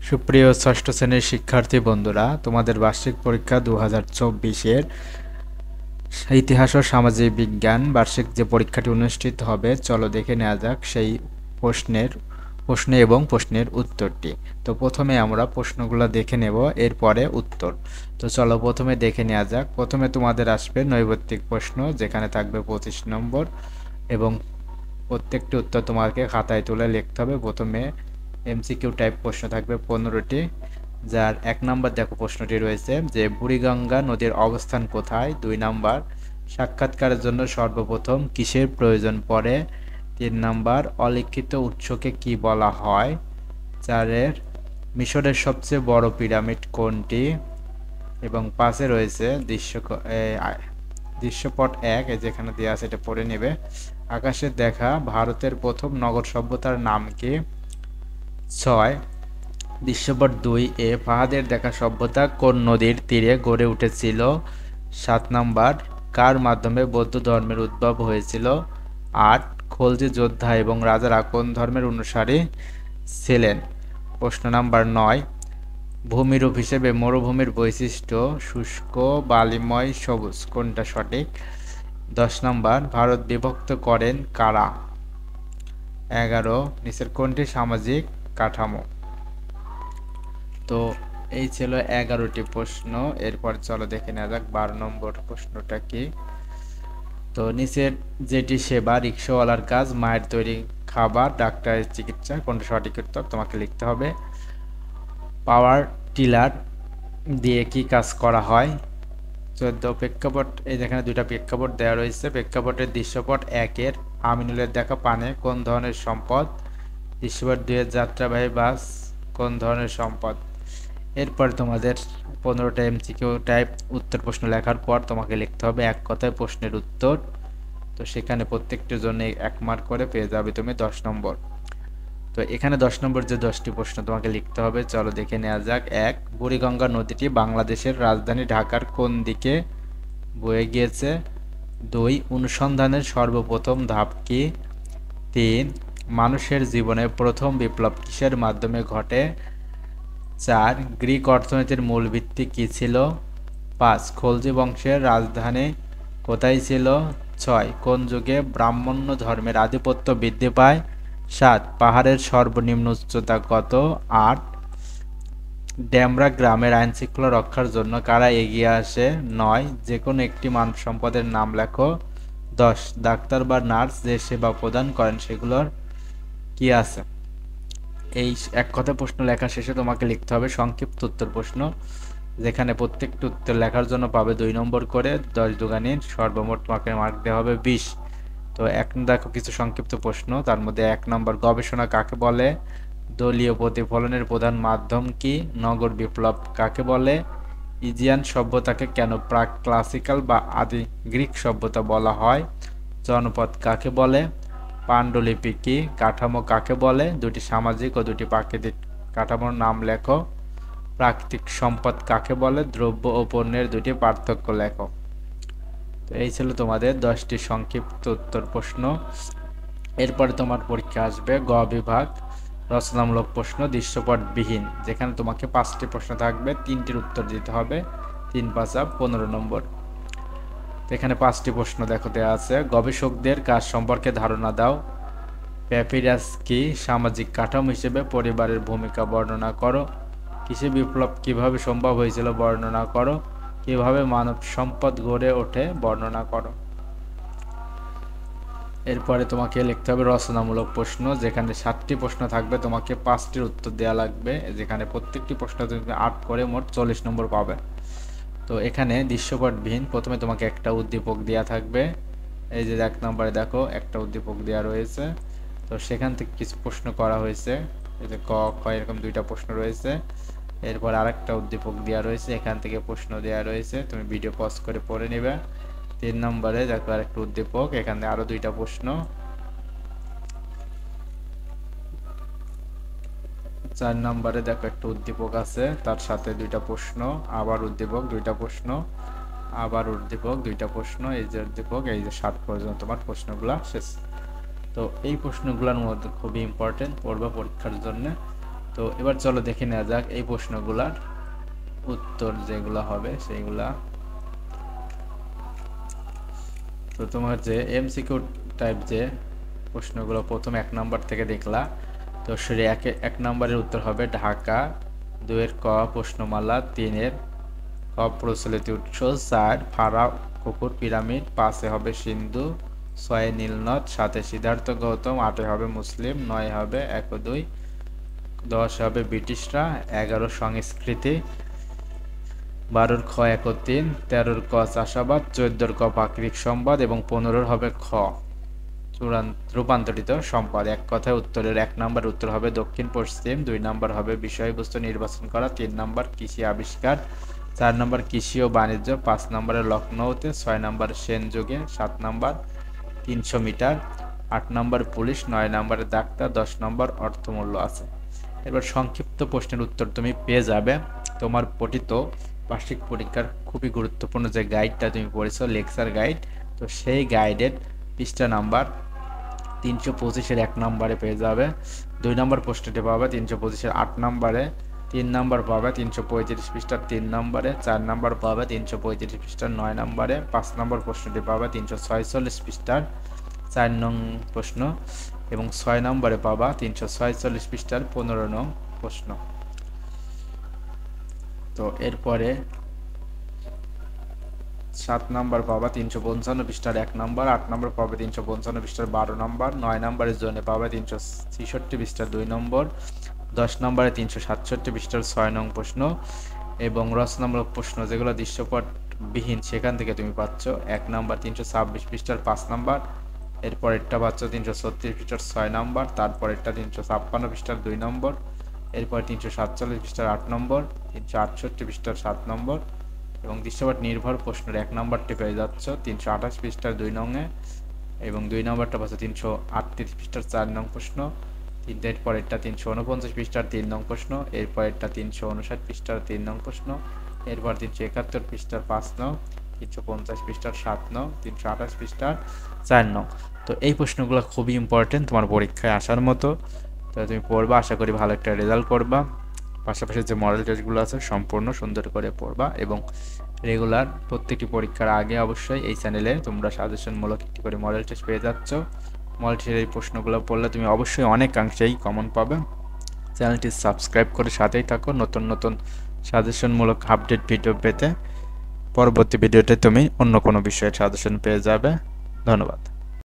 সুপ্রিয় ষষ্ঠ শ্রেণীর শিক্ষার্থী বন্ধুরা, তোমাদের বার্ষিক পরীক্ষা 2024-এর ইতিহাস ও সামাজিক বিজ্ঞান বার্ষিক যে পরীক্ষাটি অনুষ্ঠিত হবে, চলো দেখে নেওয়া যাক সেই প্রশ্ন এবং প্রশ্নের উত্তরটি। তো প্রথমে আমরা প্রশ্নগুলো দেখে নেব, এরপরে উত্তর। তো চলো প্রথমে দেখে নেওয়া যাক। প্রথমে তোমাদের আসবে নৈর্ব্যক্তিক প্রশ্ন, যেখানে থাকবে 25 নম্বর এবং প্রত্যেকটি উত্তর তোমাকে খাতায় তুলে লিখতে হবে। প্রথমে এমসিকিউ টাইপ প্রশ্ন থাকবে 15টি, যার 1 নাম্বার দেখো প্রশ্নটি রয়েছে যে বুড়িগঙ্গা নদীর অবস্থান কোথায়। 2 নাম্বার সাক্ষাৎকারের জন্য সর্বপ্রথম কিসের প্রয়োজন পড়ে। 3 নাম্বার অলিখিত উৎসকে কি বলা হয়। 4 মিশরের সবচেয়ে বড় পিরামিড কোনটি। এবং 5 রয়েছে দৃশ্যপট 1, যেখানে দেওয়া আছে এটা পড়ে নেবে। আকাশে দেখা ভারতের প্রথম নগর সভ্যতার নাম কি। 6 দৃশ্যপট 2 ফাহাদের দেখা সভ্যতা কোন নদীর তীরে গড়ে উঠেছিল। 7 নাম্বার কার মাধ্যমে বৌদ্ধ ধর্মের উদ্ভব হয়েছিল। 8 খলজি যোদ্ধা এবং রাজারা কোন ধর্মের অনুসারী ছিলেন। প্রশ্ন নাম্বার 9 ভূমিরূপ হিসেবে মরুভূমির বৈশিষ্ট্য শুষ্ক, বালিময়, সবুজ, কোনটা সঠিক। 10 নাম্বার ভারত বিভক্ত করেন কারা। 11 নিচের কোনটি সামাজিক কাঠামো। তো এই ছিল 11টি প্রশ্ন। এরপর চলো দেখে নেওয়া যাক 12 নম্বর প্রশ্নটা কি। তো নিচের যেটি সেবা, রিক্সাওয়ালার কাজ, মায়ের তৈরি খাবার, ডাক্তারের চিকিৎসা, কোনটা সঠিক উত্তর তোমাকে লিখতে হবে। পাওয়ার টিলার দিয়ে কি কাজ করা হয়। 14 প্রেক্ষাপট, এই যেখানে দুইটা প্রেক্ষাপট দেওয়া রয়েছে। প্রেক্ষাপটের দৃশ্যপট 1 আমিনুলের দেখা পানে কোন ধরনের সম্পদ। দৃশ্যপট 2 যাত্রাবাহী বাস কোন ধরনের সম্পদ। এরপর তোমাদের 15টা এমসিকিউ টাইপ উত্তর প্রশ্ন লেখার পর তোমাকে লিখতে হবে এক কথায় প্রশ্নের উত্তর। তো সেখানে প্রত্যেকটির জন্য 1 মার্ক করে পেয়ে যাবে তুমি 10 নম্বর। তো এখানে 10 নম্বর যে 10টি প্রশ্ন তোমাকে লিখতে হবে, চলো দেখে নেওয়া যাক। 1 বুড়িগঙ্গা নদীটি বাংলাদেশের রাজধানী ঢাকার কোন দিকে বয়ে গিয়েছে। 2 অনুসন্ধানের সর্বপ্রথম ধাপ কি। 3 মানুষের জীবনে প্রথম বিপ্লব কিসের মাধ্যমে ঘটে। 4 গ্রিক অর্থনীতির মূল ভিত্তি কি ছিল। 5 খলজি বংশের রাজধানী কোথায় ছিল। 6 কোন যুগে ব্রাহ্মণ্য ধর্মের আধিপত্য বৃদ্ধি পায়। 7 পাহাড়ের সর্বনিম্ন উচ্চতা কত। 8 ডেমরা গ্রামের আইনশৃঙ্খলা রক্ষার জন্য কারা এগিয়ে আসে। 9 যে কোনো একটি মানব সম্পদের নাম লেখো। 10 ডাক্তার বা নার্স যে সেবা প্রদান করেন সেগুলোর কি আছে। এই এক কথা প্রশ্ন লেখা শেষে তোমাকে লিখতে হবে সংক্ষিপ্ত উত্তর প্রশ্ন, যেখানে প্রত্যেকটি উত্তর লেখার জন্য পাবে 2 নম্বর করে। 10 দুগুণে সর্বমোট তোমাকে মার্ক দেওয়া হবে 20। তো এখন দেখো কিছু সংক্ষিপ্ত প্রশ্ন, তার মধ্যে 1 নম্বর গবেষণা কাকে বলে। দলীয় প্রতিফলনের প্রধান মাধ্যম কি। নগর বিপ্লব কাকে বলে। ইজিয়ান সভ্যতাকে কেন প্রাক ক্লাসিক্যাল বা আদি গ্রিক সভ্যতা বলা হয়। জনপদ কাকে বলে। পাণ্ডুলিপি কি। কাঠামো কাকে বলে। দুটি সামাজিক ও দুটি প্রাকৃতিক কাঠামোর নাম লেখো। প্রাকৃতিক সম্পদ কাকে বলে। দ্রব্য ও পণ্যের দুটি পার্থক্য লেখো। তো এই ছিল তোমাদের 10টি সংক্ষিপ্ত উত্তর প্রশ্ন। এরপরে তোমার পরীক্ষা আসবে গ বিভাগ রচনামূলক প্রশ্ন দৃশ্যপটবিহীন, যেখানে তোমাকে 5টি প্রশ্ন থাকবে, 3টির উত্তর দিতে হবে। 3 5 15 নম্বর। এখানে 5টি প্রশ্ন দেখো দেওয়া আছে। গবেষকদের কাজ সম্পর্কে ধারণা দাও। প্যাপিরাস কি। সামাজিক কাঠামো হিসেবে পরিবারের ভূমিকা বর্ণনা করো। কৃষি বিপ্লব কিভাবে সম্ভব হয়েছিল বর্ণনা করো। কিভাবে মানব সম্পদ গড়ে ওঠে বর্ণনা করো। এরপরে তোমাকে লিখতে হবে রচনামূলক প্রশ্ন, যেখানে 7টি প্রশ্ন থাকবে, তোমাকে 5টির উত্তর দেওয়া লাগবে, যেখানে প্রত্যেকটি প্রশ্ন তুমি 8 করে মোট 40 নম্বর পাবে। তো এখানে দৃশ্যপটবিহীন প্রথমে তোমাকে একটা উদ্দীপক দেওয়া থাকবে। এই যে 1 নম্বরে দেখো একটা উদ্দীপক দেওয়া রয়েছে। তো সেখান থেকে কিছু প্রশ্ন করা হয়েছে, এই যে ক খ এরকম 2টা প্রশ্ন রয়েছে। এরপর আরেকটা উদ্দীপক দেওয়া রয়েছে, এখান থেকে প্রশ্ন দেওয়া রয়েছে, তুমি ভিডিও পজ করে পড়ে নেবে। 3 নম্বরে দেখো আরেকটা উদ্দীপক, এখানে আরো 2টা প্রশ্ন। 4 নম্বরে দেখো একটা উদ্দীপক আছে, তার সাথে 2টা প্রশ্ন, আবার উদ্দীপক 2টা প্রশ্ন, আবার উদ্দীপক 2টা প্রশ্ন, এই যে উদ্দীপক, এই যে 7 পর্যন্ত তোমার প্রশ্নগুলা শেষ। তো এই প্রশ্নগুলোর মধ্যে খুবই ইম্পর্টেন্ট পড়বা পরীক্ষার জন্য। তো এবার চলো দেখে নেওয়া যাক এই প্রশ্নগুলার উত্তর যেগুলো হবে সেইগুলা। তো তোমার যে এমসিকিউ টাইপ যে প্রশ্নগুলো প্রথম 1 নাম্বার থেকে দেখলা, তো সেটা এক নম্বরের উত্তর হবে ঢাকা, 2 এর ক প্রশ্নমালা, 3 এর ক প্রচলিত উৎস, 4 ফারাও কুকুর পিরামিড, 5 এ হবে সিন্ধু, 6 এ নীলনদ, 7 এ সিদ্ধার্থ গৌতম, 8 এ হবে মুসলিম, 9 হবে 1 ও 2, 10 হবে ব্রিটিশরা, 11 সংস্কৃতি, 12 খ 1 ও 3, 13 ক চাষাবাদ, 14 ক প্রাকৃতিক সম্পদ এবং 15 হবে খ রূপান্তরিত সম্পদ। এক কথায় উত্তরের 1 নাম্বার উত্তর হবে দক্ষিণ পশ্চিম, 2 নাম্বার হবে বিষয়বস্তু নির্বাচন করা, 3 নাম্বার কৃষি আবিষ্কার, 4 নাম্বার কৃষি ও বাণিজ্য, 5 নাম্বারে লখনৌতে, 6 নাম্বার সেন যুগে, 7 নাম্বার 300 মিটার, 8 নাম্বার পুলিশ, 9 নাম্বারে ডাক্তার, 10 নাম্বার অর্থমূল্য আছে। এবার সংক্ষিপ্ত প্রশ্নের উত্তর তুমি পেয়ে যাবে তোমার পঠিত বার্ষিক পরীক্ষার খুবই গুরুত্বপূর্ণ যে গাইডটা তুমি পড়েছো লেকচার গাইড, তো সেই গাইডের পৃষ্ঠা নাম্বার 325-এর 1 নম্বরে পেয়ে যাবে। 2 নম্বর প্রশ্নটি পাবে 325-এর 8 নম্বরে, 3 নম্বর পাবে 335 পৃষ্ঠার 3 নম্বরে, 4 নম্বর পাবে 335 পৃষ্ঠার 9 নম্বরে, 5 নম্বর প্রশ্নটি পাবে 346 পৃষ্ঠার 4 নং প্রশ্ন এবং 6 নম্বরে পাবা 346 পৃষ্ঠার 15 নং প্রশ্ন। তো এরপরে 7 নাম্বার পাবা 355 পৃষ্ঠার 1 নাম্বার, 8 নাম্বার পাবে 355 পৃষ্ঠার 12 নাম্বার, 9 নাম্বারের জন্য পাবে 366 পৃষ্ঠার 2 নম্বর, 10 নম্বরে 367 পৃষ্ঠার 6 নং প্রশ্ন এবং রচনামূলক প্রশ্ন যেগুলো দৃশ্যপট বিহীন সেখান থেকে তুমি পাচ্ছ 1 নাম্বার 326 পৃষ্ঠার 5 নাম্বার, এরপরেরটা পাচ্ছ 336 পৃষ্ঠার 6 নাম্বার, তারপরেরটা 356 পৃষ্ঠার 2 নম্বর, এরপর 347 পৃষ্ঠার 8 নম্বর, 368 পৃষ্ঠার 7 নম্বর এবং দৃশ্যপট নির্ভর প্রশ্নের 1 নম্বরটি পেয়ে যাচ্ছ 328 পৃষ্ঠার 2 নংয়ে এবং 2 নম্বরটা পাচ্ছ 338 পৃষ্ঠার 4 নং প্রশ্ন, এরপরেরটা 349 পৃষ্ঠার 3 নং প্রশ্ন, এরপরেরটা 359 পৃষ্ঠার 3 নং প্রশ্ন, এরপর 371 পৃষ্ঠার 5 নং, 350 পৃষ্ঠার 7 নং, 328 পৃষ্ঠার 4 নং। তো এই প্রশ্নগুলো খুবই ইম্পর্টেন্ট তোমার পরীক্ষায় আসার মতো, তো তুমি পড়বা, আশা করি ভালো একটা রেজাল্ট করবা। পাশাপাশি যে মডেল টেস্টগুলো আছে সম্পূর্ণ সুন্দর করে পড়বা এবং রেগুলার প্রত্যেকটি পরীক্ষার আগে অবশ্যই এই চ্যানেলে তোমরা সাজেশনমূলক একটি করে মডেল টেস্ট পেয়ে যাচ্ছ। মডেল টেস্টের এই প্রশ্নগুলো পড়লে তুমি অবশ্যই অনেকাংশেই কমন পাবে। চ্যানেলটি সাবস্ক্রাইব করে সাথেই থাকো নতুন নতুন সাজেশনমূলক আপডেট ভিডিও পেতে। পরবর্তী ভিডিওতে তুমি অন্য কোনো বিষয়ের সাজেশন পেয়ে যাবে। ধন্যবাদ।